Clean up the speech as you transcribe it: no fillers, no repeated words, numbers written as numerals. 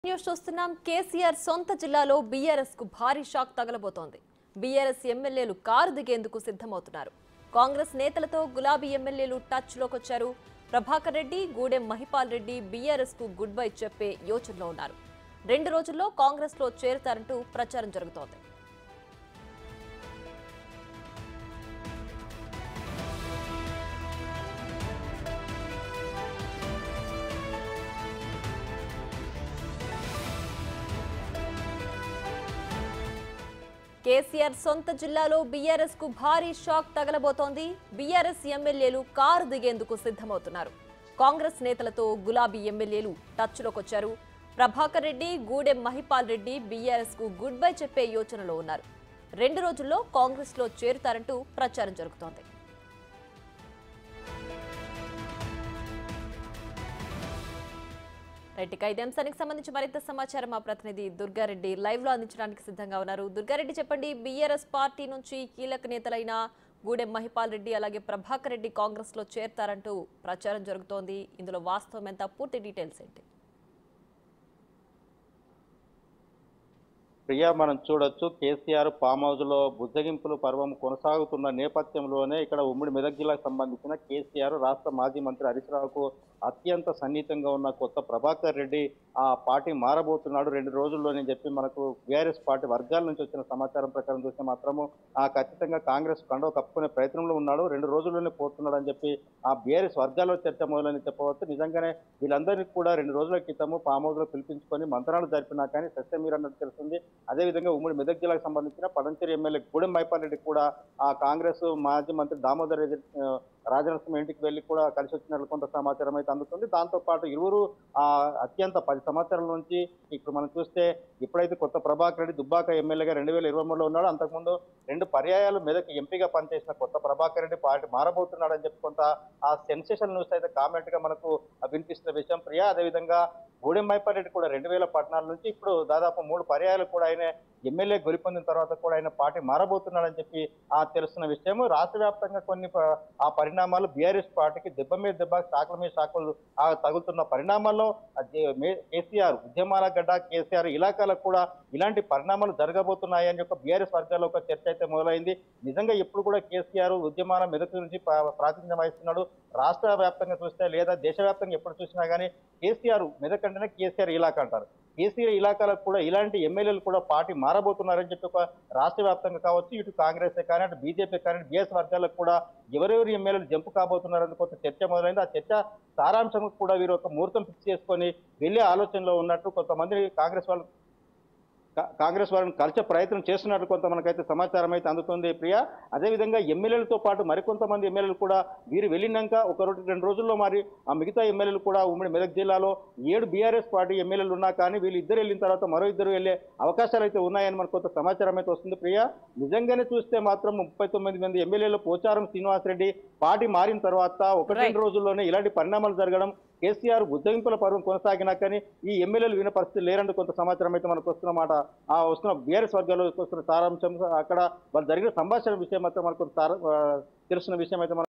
News చూస్తున్నాం. కేసీఆర్ సొంత జిల్లాలో బీఆర్ఎస్ కు భారీ షాక్ తగలబోతోంది. బీఆర్ఎస్ ఎమ్మెల్యేలు కారు దిగేందుకు సిద్ధమవుతున్నారు. కాంగ్రెస్ నేతలతో గులాబీ ఎమ్మెల్యేలు టచ్ లోకి వచ్చారు. ప్రభాకర్ రెడ్డి, గూడెం మహిపాల్ రెడ్డి బీఆర్ఎస్ కు గుడ్ బై చెప్పే యోచనలో ఉన్నారు. 2 రోజుల్లో కాంగ్రెస్ లో చేరుతారంటూ ప్రచారం జరుగుతోంది. కేసీఆర్ సొంత జిల్లాలో బీఆర్ఎస్ కు భారీ షాక్ తగలబోతోంది. బీఆర్ఎస్ ఎమ్మెల్యేలు కారు దిగేందుకు సిద్ధమవుతున్నారు. కాంగ్రెస్ నేతలతో గులాబీ ఎమ్మెల్యేలు టచ్ లోకి వచ్చారు. ప్రభాకర్ రెడ్డి, గూడెం మహిపాల్ రెడ్డి బీఆర్ఎస్ కు గుడ్ బై చెప్పే యోచనలో ఉన్నారు. 2 రోజుల్లో కాంగ్రెస్ లో చేరుతారంటూ ప్రచారం జరుగుతోంది. ఇదే అంశానికి సంబంధించి మరింత సమాచారం మా ప్రతినిధి దుర్గారెడ్డి లైవ్ లో అందించడానికి సిద్ధంగా ఉన్నారు. దుర్గారెడ్డి, చెప్పండి, బీఆర్ఎస్ పార్టీ నుంచి కీలక నేతలైన గూడెం మహిపాల్ రెడ్డి అలాగే ప్రభాకర్ రెడ్డి కాంగ్రెస్ లో చేరతారంటూ ప్రచారం జరుగుతోంది. ఇందులో వాస్తవం ఎంత, పూర్తి డీటెయిల్స్ ఏంటి? ప్రియా, మనం చూడొచ్చు కేసీఆర్ ఫామ్ హౌస్ లో బుజ్జగింపుల పర్వం కొనసాగుతున్న నేపథ్యంలోనే ఇక్కడ ఉమ్మడి మెదక్ జిల్లాకు సంబంధించిన కేసీఆర్ రాష్ట్ర మాజీ మంత్రి హరీష్ రావుకు అత్యంత సన్నిహితంగా ఉన్న కొత్త ప్రభాకర్ రెడ్డి ఆ పార్టీ మారబోతున్నాడు 2 రోజుల్లోనే చెప్పి మనకు బీఆర్ఎస్ పార్టీ వర్గాల నుంచి వచ్చిన సమాచారం ప్రకారం చూస్తే మాత్రము ఖచ్చితంగా కాంగ్రెస్ కండవ కప్పుకునే ప్రయత్నంలో ఉన్నాడు. 2 రోజుల్లోనే పోతున్నాడు అని చెప్పి ఆ బీఆర్ఎస్ వర్గాల్లో చర్చ మొదలని చెప్పవచ్చు. నిజంగానే వీళ్ళందరినీ కూడా 2 రోజుల క్రితము ఫామ్ హౌస్ లో పిలిపించుకొని మంత్రాలు జరిపినా కానీ సత్యం మీరు అన్నట్టు తెలుస్తుంది. అదేవిధంగా ఉమ్మడి మెదక్ జిల్లాకు సంబంధించిన పడంచేరి ఎమ్మెల్యే గూడెం మహిపాల్ రెడ్డి కూడా ఆ కాంగ్రెస్ మాజీ మంత్రి దామోదర్ రెడ్డి రాజనరసింహ ఇంటికి వెళ్లి కూడా కలిసి వచ్చినట్లు కొంత సమాచారం అయితే అందుతుంది. దాంతో పాటు ఇరువురు అత్యంత 10 సంవత్సరాల నుంచి ఇప్పుడు మనం చూస్తే ఇప్పుడైతే కొత్త ప్రభాకర్ రెడ్డి దుబ్బాక ఎమ్మెల్యేగా 2023లో ఉన్నాడు. అంతకుముందు 2 పర్యాయాలు మెదక్ ఎంపీగా పనిచేసిన కొత్త ప్రభాకర్ రెడ్డి పార్టీ మారబోతున్నాడని చెప్పి కొంత ఆ సెన్సేషన్ న్యూస్ అయితే కామెంట్ గా మనకు వినిపిస్తున్న విషయం ప్రియా. అదేవిధంగా గూడెం మహిపాల్ రెడ్డి కూడా 2014 నుంచి ఇప్పుడు దాదాపు 3 పర్యాయాలు కూడా ఆయన ఎమ్మెల్యే గెలుపొందిన తర్వాత కూడా ఆయన పార్టీ మారబోతున్నాడని చెప్పి తెలుస్తున్న విషయము. రాష్ట్ర వ్యాప్తంగా కొన్ని ఆ పరిణామాలు బీఆర్ఎస్ పార్టీకి దెబ్బ మీద దెబ్బ, శాఖల మీద శాఖలు తగులుతున్న పరిణామాల్లో కేసీఆర్ ఉద్యమాల గడ్డ కేసీఆర్ ఇలాకాలకు కూడా ఇలాంటి పరిణామాలు జరగబోతున్నాయని యొక్క బీఆర్ఎస్ వర్గాల్లో ఒక చర్చ అయితే మొదలైంది. నిజంగా ఎప్పుడు కూడా కేసీఆర్ ఉద్యమాల మెదక్ నుంచి ప్రాతినిధ్యం వహిస్తున్నాడు. రాష్ట్ర వ్యాప్తంగా చూస్తే లేదా దేశవ్యాప్తంగా ఎప్పుడు చూసినా కానీ కేసీఆర్ మెదక్ అంటేనే కేసీఆర్ ఇలాకా అంటారు. కేసీఆర్ ఇలాకాలకు కూడా ఇలాంటి ఎమ్మెల్యేలు కూడా పార్టీ మారబోతున్నారని చెప్పి ఒక రాష్ట్ర వ్యాప్తంగా కావచ్చు, ఇటు కాంగ్రెస్ కానీ అటు బీజేపీ కానీ బీఎస్ వర్గాలకు కూడా ఎవరెవరు ఎమ్మెల్యేలు జంపు కాబోతున్నారని కొంత చర్చ మొదలైంది. ఆ చర్చ సారాంశం కూడా వీరు ఒక ముహూర్తం ఫిక్స్ చేసుకొని వెళ్లే ఆలోచనలో ఉన్నట్టు కొంతమంది కాంగ్రెస్ వారిని కలిసే ప్రయత్నం చేస్తున్నట్టు కొంత మనకైతే సమాచారం అయితే అందుతుంది ప్రియా. అదేవిధంగా ఎమ్మెల్యేలతో పాటు మరికొంతమంది ఎమ్మెల్యేలు కూడా వీరు వెళ్ళినాక 1-2 రోజుల్లో మరి ఆ మిగతా ఎమ్మెల్యేలు కూడా ఉమ్మడి మెదక్ జిల్లాలో 7 బీఆర్ఎస్ పార్టీ ఎమ్మెల్యేలు ఉన్నా కానీ వీళ్ళు ఇద్దరు వెళ్ళిన తర్వాత మరో 2 వెళ్ళే అవకాశాలు అయితే ఉన్నాయని మనకు కొంత సమాచారం అయితే వస్తుంది ప్రియా. నిజంగానే చూస్తే మాత్రం 39 మంది ఎమ్మెల్యేలు పోచారం శ్రీనివాసరెడ్డి పార్టీ మారిన తర్వాత 1-2 రోజుల్లోనే ఇలాంటి పరిణామాలు జరగడం, కేసీఆర్ ఉద్యోగింపుల పర్వం కొనసాగినా కానీ ఈ ఎమ్మెల్యేలు వినే పరిస్థితి లేరంటూ కొంత సమాచారం అయితే మనకు వస్తున్నమాట. వస్తున్న బీఆర్ఎస్ వర్గాల్లో వస్తున్న సారాంశం అక్కడ వాళ్ళు జరిగిన సంభాషణ విషయం అయితే మనకు తెలుస్తున్న విషయం అయితే